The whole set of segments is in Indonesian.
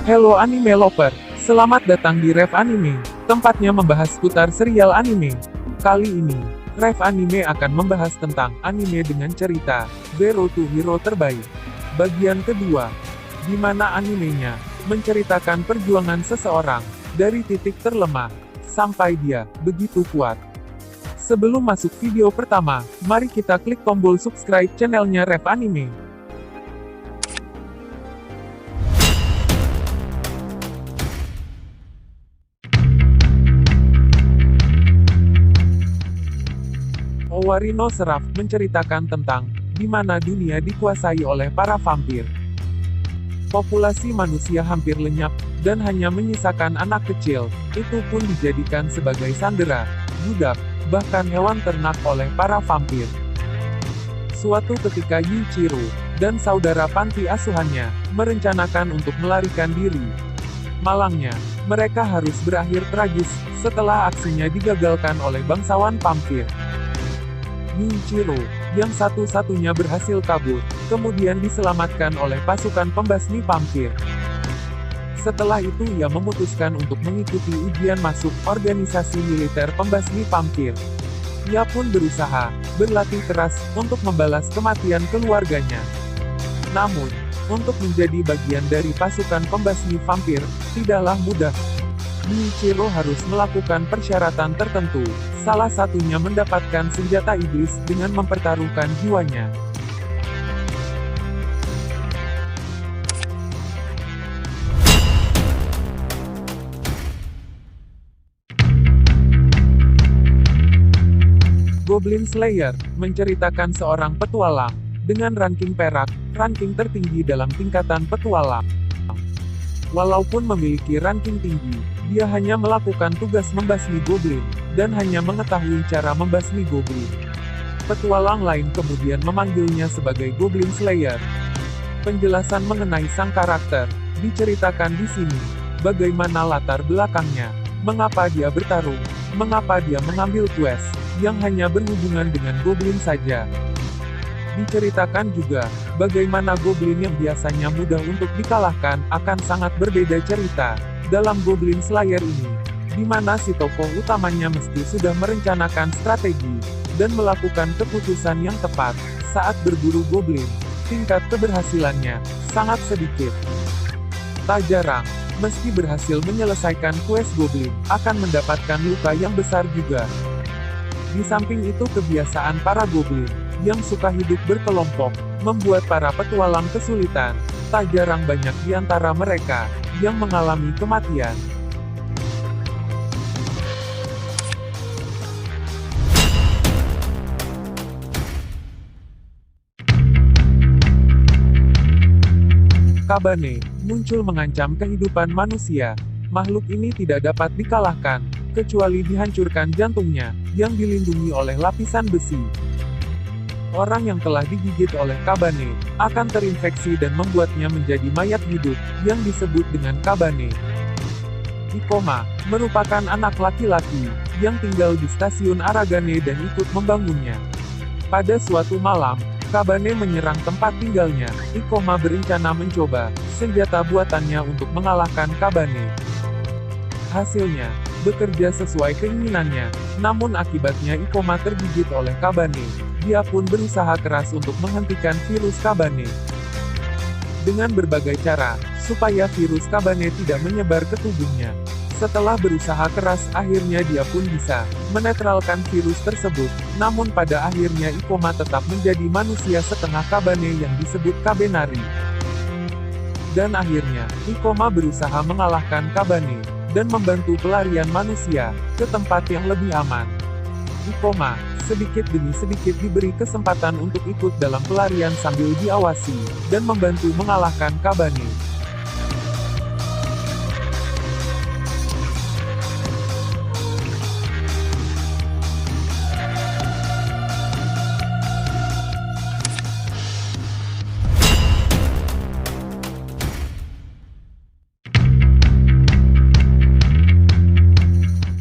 Hello anime lover, selamat datang di Rev Anime, tempatnya membahas seputar serial anime. Kali ini, Rev Anime akan membahas tentang anime dengan cerita Zero to Hero terbaik. Bagian kedua, di mana animenya menceritakan perjuangan seseorang dari titik terlemah sampai dia begitu kuat. Sebelum masuk video pertama, mari kita klik tombol subscribe channelnya Rev Anime. Owari no Seraph menceritakan tentang di mana dunia dikuasai oleh para vampir. Populasi manusia hampir lenyap, dan hanya menyisakan anak kecil, itu pun dijadikan sebagai sandera, budak, bahkan hewan ternak oleh para vampir. Suatu ketika Yuichiro dan saudara panti asuhannya merencanakan untuk melarikan diri. Malangnya, mereka harus berakhir tragis setelah aksinya digagalkan oleh bangsawan vampir. Yuichiro, yang satu-satunya berhasil kabur, kemudian diselamatkan oleh pasukan pembasmi vampir. Setelah itu ia memutuskan untuk mengikuti ujian masuk organisasi militer pembasmi vampir. Ia pun berusaha, berlatih keras, untuk membalas kematian keluarganya. Namun, untuk menjadi bagian dari pasukan pembasmi vampir, tidaklah mudah. Yuichiro harus melakukan persyaratan tertentu, salah satunya mendapatkan senjata iblis dengan mempertaruhkan jiwanya. Goblin Slayer menceritakan seorang petualang dengan ranking perak, ranking tertinggi dalam tingkatan petualang. Walaupun memiliki ranking tinggi, dia hanya melakukan tugas membasmi goblin, dan hanya mengetahui cara membasmi goblin. Petualang lain kemudian memanggilnya sebagai Goblin Slayer. Penjelasan mengenai sang karakter diceritakan di sini. Bagaimana latar belakangnya, mengapa dia bertarung, mengapa dia mengambil quest yang hanya berhubungan dengan goblin saja. Diceritakan juga, bagaimana goblin yang biasanya mudah untuk dikalahkan akan sangat berbeda cerita dalam Goblin Slayer ini, di mana si tokoh utamanya mesti sudah merencanakan strategi dan melakukan keputusan yang tepat saat berburu goblin. Tingkat keberhasilannya sangat sedikit. Tak jarang, meski berhasil menyelesaikan quest goblin, akan mendapatkan luka yang besar juga. Di samping itu kebiasaan para goblin yang suka hidup berkelompok, membuat para petualang kesulitan. Tak jarang banyak di antara mereka yang mengalami kematian. Kabane muncul mengancam kehidupan manusia. Makhluk ini tidak dapat dikalahkan, kecuali dihancurkan jantungnya, yang dilindungi oleh lapisan besi. Orang yang telah digigit oleh Kabane akan terinfeksi dan membuatnya menjadi mayat hidup, yang disebut dengan Kabane. Ikoma merupakan anak laki-laki yang tinggal di stasiun Aragane dan ikut membangunnya. Pada suatu malam, Kabane menyerang tempat tinggalnya. Ikoma berencana mencoba senjata buatannya untuk mengalahkan Kabane. Hasilnya, bekerja sesuai keinginannya, namun akibatnya Ikoma tergigit oleh Kabane. Dia pun berusaha keras untuk menghentikan virus Kabane dengan berbagai cara, supaya virus Kabane tidak menyebar ke tubuhnya. Setelah berusaha keras, akhirnya dia pun bisa menetralkan virus tersebut. Namun pada akhirnya Ikoma tetap menjadi manusia setengah Kabane yang disebut Kabenari. Dan akhirnya, Ikoma berusaha mengalahkan Kabane dan membantu pelarian manusia ke tempat yang lebih aman. Ikoma sedikit demi sedikit diberi kesempatan untuk ikut dalam pelarian sambil diawasi, dan membantu mengalahkan Kabane.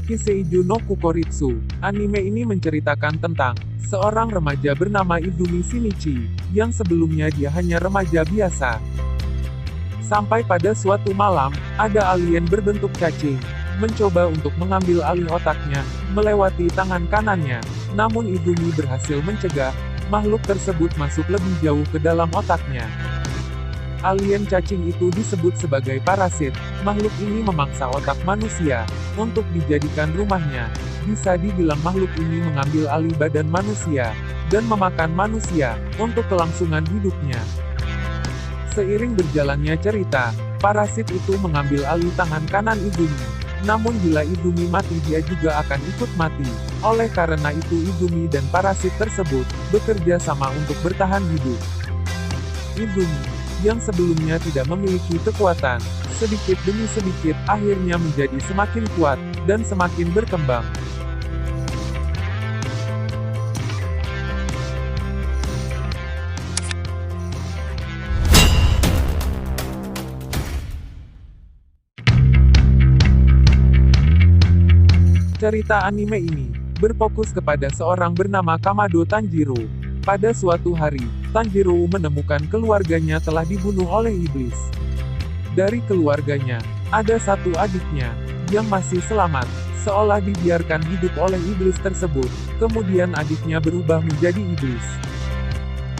Kiseijo no Kukoritsu. Anime ini menceritakan tentang seorang remaja bernama Izumi Shinichi, yang sebelumnya dia hanya remaja biasa. Sampai pada suatu malam, ada alien berbentuk cacing, mencoba untuk mengambil alih otaknya, melewati tangan kanannya. Namun Izumi berhasil mencegah, makhluk tersebut masuk lebih jauh ke dalam otaknya. Alien cacing itu disebut sebagai parasit. Makhluk ini memangsa otak manusia, untuk dijadikan rumahnya. Bisa dibilang makhluk ini mengambil alih badan manusia, dan memakan manusia, untuk kelangsungan hidupnya. Seiring berjalannya cerita, parasit itu mengambil alih tangan kanan Izumi. Namun bila Izumi mati dia juga akan ikut mati. Oleh karena itu Izumi dan parasit tersebut, bekerja sama untuk bertahan hidup. Izumi, yang sebelumnya tidak memiliki kekuatan, sedikit demi sedikit akhirnya menjadi semakin kuat, dan semakin berkembang. Cerita anime ini berfokus kepada seorang bernama Kamado Tanjiro. Pada suatu hari, Tanjiro menemukan keluarganya telah dibunuh oleh iblis. Dari keluarganya, ada satu adiknya yang masih selamat, seolah dibiarkan hidup oleh iblis tersebut. Kemudian adiknya berubah menjadi iblis.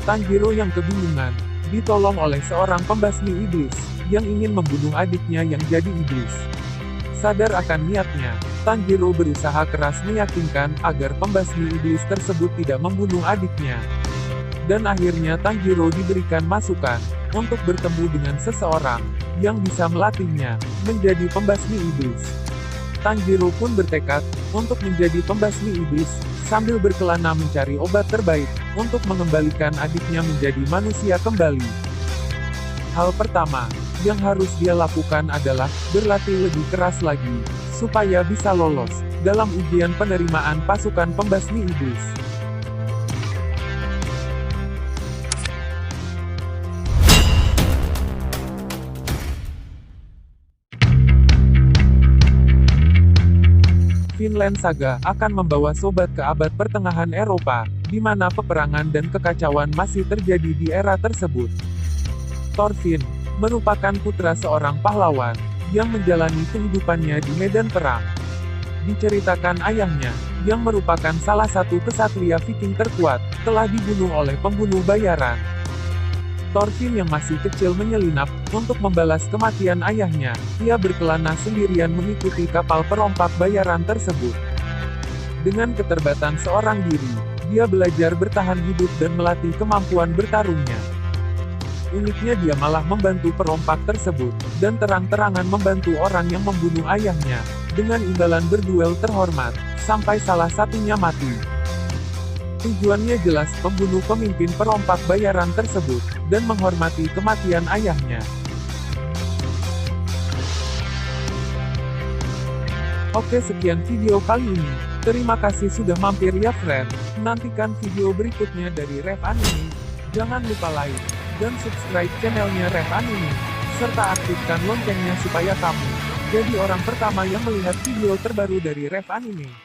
Tanjiro yang kebingungan, ditolong oleh seorang pembasmi iblis yang ingin membunuh adiknya yang jadi iblis. Sadar akan niatnya, Tanjiro berusaha keras meyakinkan agar pembasmi iblis tersebut tidak membunuh adiknya. Dan akhirnya Tanjiro diberikan masukan untuk bertemu dengan seseorang yang bisa melatihnya menjadi pembasmi iblis. Tanjiro pun bertekad untuk menjadi pembasmi iblis, sambil berkelana mencari obat terbaik untuk mengembalikan adiknya menjadi manusia kembali. Hal pertama yang harus dia lakukan adalah berlatih lebih keras lagi, supaya bisa lolos dalam ujian penerimaan pasukan pembasmi iblis. Vinland Saga akan membawa sobat ke abad pertengahan Eropa, di mana peperangan dan kekacauan masih terjadi di era tersebut. Thorfinn merupakan putra seorang pahlawan yang menjalani kehidupannya di medan perang. Diceritakan ayahnya, yang merupakan salah satu kesatria Viking terkuat, telah dibunuh oleh pembunuh bayaran. Thorfinn yang masih kecil menyelinap untuk membalas kematian ayahnya. Ia berkelana sendirian mengikuti kapal perompak bayaran tersebut. Dengan keterbatasan seorang diri, dia belajar bertahan hidup dan melatih kemampuan bertarungnya. Uniknya dia malah membantu perompak tersebut, dan terang-terangan membantu orang yang membunuh ayahnya, dengan imbalan berduel terhormat, sampai salah satunya mati. Tujuannya jelas membunuh pemimpin perompak bayaran tersebut, dan menghormati kematian ayahnya. Oke, sekian video kali ini. Terima kasih sudah mampir ya friend. Nantikan video berikutnya dari Rev Anime. Jangan lupa like dan subscribe channelnya Rev Anime, serta aktifkan loncengnya supaya kamu jadi orang pertama yang melihat video terbaru dari Rev Anime.